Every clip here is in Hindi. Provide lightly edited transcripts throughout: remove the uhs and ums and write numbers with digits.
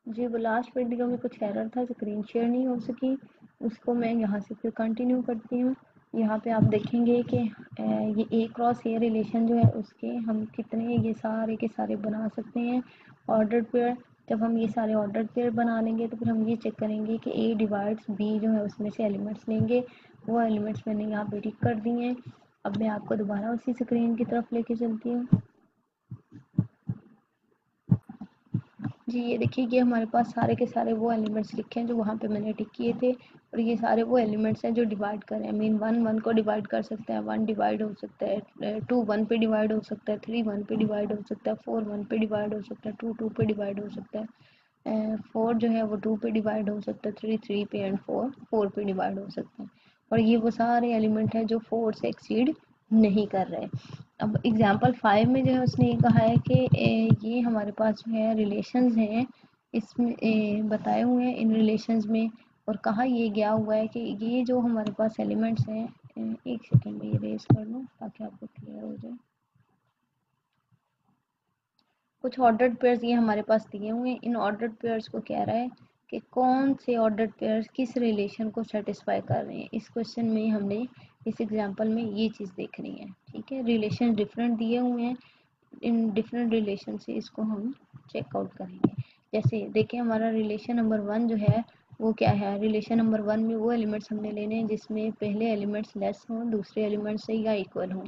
जी, वो लास्ट वीडियो में कुछ एरर था, स्क्रीन शेयर नहीं हो सकी, उसको मैं यहाँ से फिर कंटिन्यू करती हूँ। यहाँ पे आप देखेंगे कि ये ए क्रॉस ए रिलेशन जो है उसके हम कितने ये सारे के सारे बना सकते हैं ऑर्डर पेयर। जब हम ये सारे ऑर्डर पेयर बना लेंगे तो फिर हम ये चेक करेंगे कि ए डिवाइड्स बी जो है उसमें से एलिमेंट्स लेंगे। वो एलिमेंट्स मैंने यहाँ पे टिक कर दिए हैं। अब मैं आपको दोबारा उसी स्क्रीन की तरफ लेके चलती हूँ। जी, ये देखिए, ये हमारे पास सारे के सारे वो एलिमेंट्स लिखे हैं जो वहाँ पे मैंने टिक किए थे, और ये सारे वो एलिमेंट्स हैं जो डिवाइड कर रहे हैं। मीन 1 1 को डिवाइड कर सकता है, 1 डिवाइड हो सकता है, 2 1 पे डिवाइड हो सकता है, 3 1 पे डिवाइड हो सकता है, 4 1 पे डिवाइड हो सकता है, 2 2 पे डिवाइड हो सकता है, 4 जो है वो 2 पे डिवाइड हो सकता है, 3 3 पे, एंड 4 4 पे डिवाइड हो सकता है। और ये वो सारे एलिमेंट हैं जो 4 से एक्सीड नहीं कर रहे। अब एग्जाम्पल 5 में जो है उसने ये कहा है कि ये हमारे पास जो है रिलेशंस हैं, इसमें बताए हुए हैं इन रिलेशंस में, और कहा ये गया हुआ है कि ये जो हमारे पास एलिमेंट्स हैं, एक सेकेंड में ये रेज कर लूँ ताकि आपको क्लियर हो जाए। कुछ ऑर्डर्ड पेयर्स ये हमारे पास दिए हुए हैं। इन ऑर्डर्ड पेयर्स को कह रहा है कि कौन से ऑर्डर्ड पेयर्स किस रिलेशन को सेटिस्फाई कर रहे हैं। इस क्वेश्चन में हमने इस एग्जांपल में ये चीज़ देखनी है। ठीक है, रिलेशन डिफरेंट दिए हुए हैं, इन डिफरेंट रिलेशन से इसको हम चेकआउट करेंगे। जैसे देखिए, हमारा रिलेशन नंबर 1 जो है वो क्या है। रिलेशन नंबर 1 में वो एलिमेंट्स हमने लेने हैं जिसमें पहले एलिमेंट्स लेस हों दूसरे एलिमेंट्स से या इक्वल हों।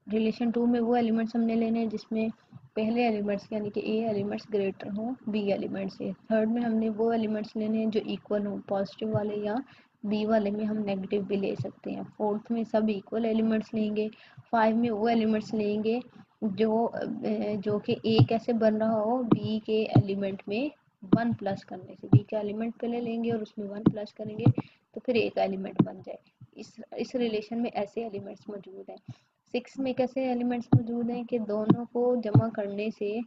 रिलेशन 2 में वो एलिमेंट्स हमने लेने हैं जिसमें पहले एलिमेंट्स यानी कि ए एलिमेंट्स ग्रेटर हो बी एलिमेंट से। थर्ड में हमने वो एलिमेंट्स लेने हैं जो इक्वल हो, पॉजिटिव वाले, या बी वाले में हम नेगेटिव भी ले सकते हैं। फोर्थ में सब इक्वल एलिमेंट्स लेंगे। 5 में वो एलिमेंट्स लेंगे जो कि ए कैसे बन रहा हो, बी के एलिमेंट में 1 प्लस करने से। बी का एलिमेंट पहले लेंगे और उसमें 1 प्लस करेंगे तो फिर ए का एलिमेंट बन जाए। इस रिलेशन में ऐसे एलिमेंट्स मौजूद हैं। 6 में कैसे एलिमेंट्स मौजूद हैं कि दोनों को जमा करने से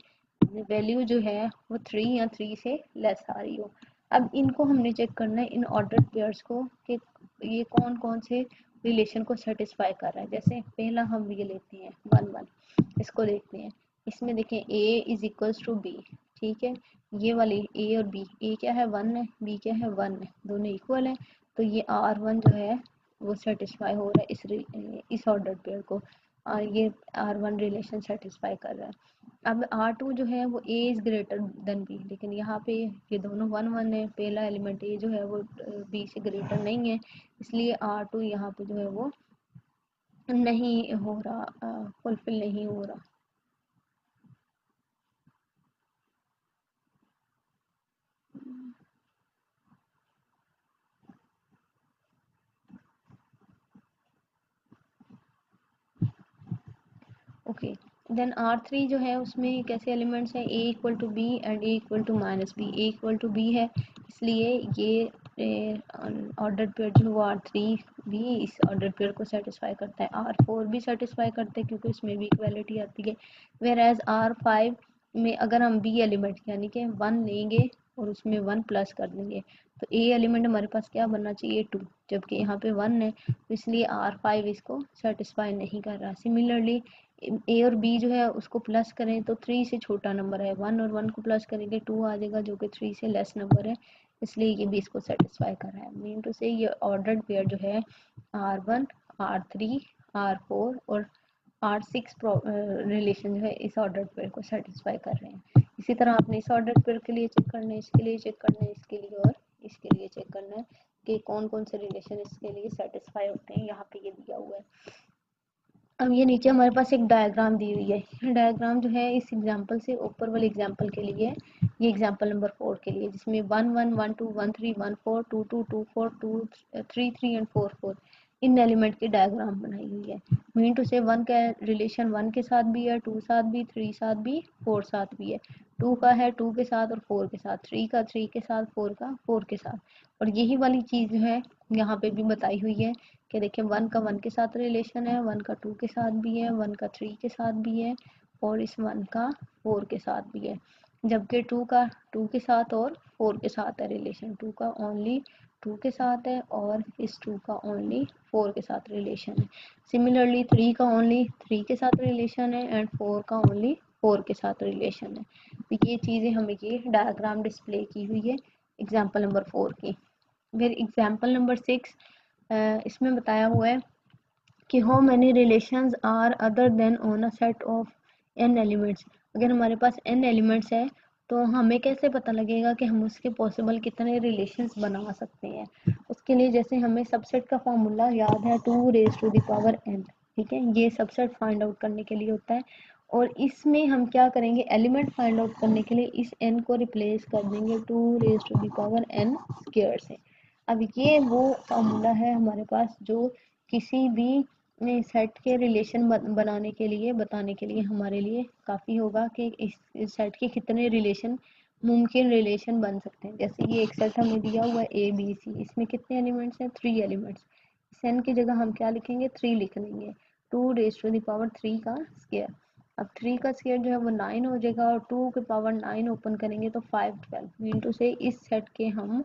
वैल्यू जो है वो 3 या 3 से लेस आ रही हो। अब इनको हमने चेक करना है, इन ऑर्डर्ड पेयर्स को, कि ये कौन कौन से रिलेशन को सेटिस्फाई कर रहा है। जैसे पहला हम ये लेते हैं 1 1, इसको देखते हैं। इसमें देखें a is equals to b. ठीक है, ये वाली a और b, a क्या है 1 है, b क्या है 1 है, दोनों इक्वल है, तो ये R1 जो है वो सेटिस्फाई हो रहा है इस ऑर्डर पेयर को, और ये R1 रिलेशन सेटिस्फाई कर रहा है। अब R2 जो है वो a is greater than b, लेकिन यहाँ पे ये दोनों 1 1 है, पहला एलिमेंट a जो है वो b से ग्रेटर नहीं है, इसलिए R2 यहाँ पे जो है वो नहीं हो रहा, फुलफिल नहीं हो रहा। ओके, देन R3 जो है उसमें कैसे एलिमेंट्स हैं, a equal to b and a equal to minus b. a equal to b है, इसलिए ये ऑर्डर पेयर जो वो R3 भी इस ऑर्डर पेयर को सेटिस्फाई करता है। R4 भी सेटिस्फाई करते हैं क्योंकि इसमें भी इक्वालिटी आती है। वेयर एज R5 में अगर हम b एलिमेंट यानी कि 1 लेंगे और उसमें 1 प्लस कर देंगे तो a एलिमेंट हमारे पास क्या बनना चाहिए 2, जबकि यहाँ पे 1 है, तो इसलिए R5 इसको सेटिस्फाई नहीं कर रहा। सिमिलरली ए और बी जो है उसको प्लस करें तो 3 से छोटा नंबर है, 1 और 1 को प्लस करेंगे 2 आ जाएगा जो कि 3 से लेस नंबर है, इसलिए ये भी इसको सेटिस्फाई कर रहा है। मीन टू से ये ऑर्डर्ड पेयर जो है R1 R3 R4 और R6 रिलेशन जो है इस ऑर्डर्ड पेयर को सेटिस्फाई कर रहे हैं। इसी तरह आपने इस ऑर्डर्ड पेयर के लिए चेक करना है, इसके लिए चेक करना है, इसके लिए और इसके लिए चेक करना है कि कौन कौन से रिलेशन इसके लिए सेटिस्फाई होते हैं। यहाँ पे ये दिया हुआ है। अब ये नीचे हमारे पास एक डायग्राम दी हुई है। डायग्राम जो है इस एग्जांपल से ऊपर वाले एग्जांपल के लिए, ये एग्जांपल नंबर 4 के लिए, जिसमें 1 1 1 2 1 3 1 4 2 2 2 4 2 3 3 एंड 4 4 इन एलिमेंट की डायग्राम बनाई हुई है। मीन टू से 1 का रिलेशन 1 के साथ भी है, 2 साथ भी, 3 साथ भी, 4 साथ भी है, 2 का है 2 के साथ और 4 के साथ, 3 का 3 के साथ, 4 का 4 के साथ। और यही वाली चीज़ जो है यहाँ पे भी बताई हुई है कि देखिए 1 का 1 के साथ रिलेशन है, 1 का 2 के साथ भी है, 1 का 3 के साथ भी है और इस 1 का 4 के साथ भी है, जबकि 2 का 2 के साथ और 4 के साथ है रिलेशन, 2 का ओनली 2 के साथ है और इस 2 का ओनली 4 के साथ रिलेशन है। सिमिलरली 3 का ओनली 3 के साथ रिलेशन है एंड 4 का ओनली 4 के साथ रिलेशन है। तो ये चीज़ें हमें ये डायग्राम डिस्प्ले की हुई है एग्जाम्पल नंबर 4 की। फिर एग्जाम्पल नंबर 6 इसमें बताया हुआ है कि how many relations are other than on a set of n elements. अगर हमारे पास n एलिमेंट्स है तो हमें कैसे पता लगेगा कि हम उसके पॉसिबल कितने रिलेशंस बना सकते हैं। उसके लिए जैसे हमें सबसेट का फॉर्मूला याद है 2 raise to the power n, ठीक है, ये सबसेट फाइंड आउट करने के लिए होता है। और इसमें हम क्या करेंगे, एलिमेंट फाइंड आउट करने के लिए इस n को रिप्लेस कर देंगे 2 raise to the power n square से। अब ये वो फॉर्मूला है हमारे पास जो किसी भी सेट के रिलेशन बनाने के लिए बताने के लिए हमारे लिए काफ़ी होगा कि इस सेट के कितने रिलेशन मुमकिन रिलेशन बन सकते हैं। जैसे ये एक सेट हमें दिया हुआ है ए बी सी, इसमें कितने एलिमेंट्स हैं, 3 एलिमेंट्स। इस n की जगह हम क्या लिखेंगे, 3 लिख लेंगे, 2 रेज टू द पावर 3 का स्क्वायर। अब 3 का स्क्वायर जो है वो 9 हो जाएगा और 2 के पावर 9 ओपन करेंगे तो 5 12 मीन टू से इस सेट के हम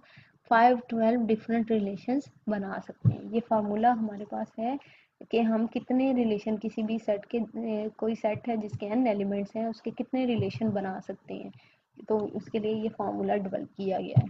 5 12 डिफरेंट रिलेशंस बना सकते हैं। ये फार्मूला हमारे पास है कि हम कितने रिलेशन किसी भी सेट के कोई सेट है जिसके n एलिमेंट्स हैं उसके कितने रिलेशन बना सकते हैं। तो उसके लिए ये फार्मूला डेवलप किया गया है।